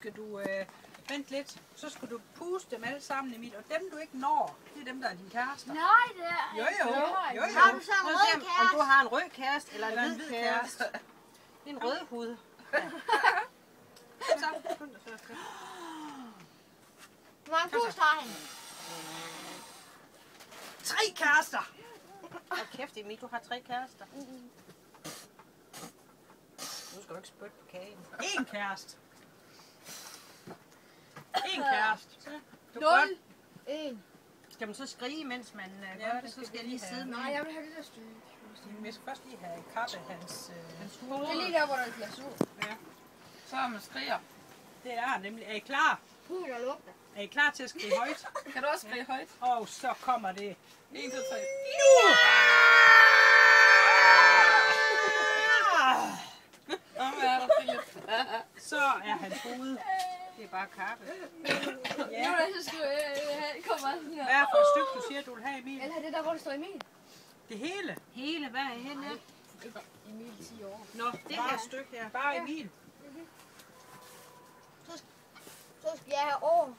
skal du vente lidt. Så skal du puste dem alle sammen, Emil. Og dem du ikke når, det er dem, der er dine kærester. Nej, det er... Jo. Har du så en rød kæreste? Om du har en rød kæreste eller en hvid kæreste. kæreste. Det er en rød hud. Hvor mange pust har han? 3 kærester! Og kæft, Emil, du har 3 kærester. Nu skal du ikke spytte på kagen. 1 kæreste. 1 kæreste. Du 0. 1. Skal man så skrige, mens man Ja, gør det det? Så skal skal jeg vi lige lige sidde have. med. Nej, jeg vil have det der stykke. Jeg skal først lige have kappe hans hoved. Det er lige der, hvor der er glasur. Ja. Så man skriger. Det er nemlig. Er I klar? Der lugter. Er I klar til at skrige højt? Kan du også skrige højt? Og så kommer det. 1, 2, 3. Hvad er der, Philip? Så er hans hoved. Det er bare kaffe. Nu er det så skrive, kommer sådan her. Hvad er for et stykke, du siger, du vil have, Emil? Eller det der, hvor der står Emil. Det hele. Hele, hvad er henne? Emil 10 år. Nå, det her stykke her. Bare Emil. Så skal jeg have over.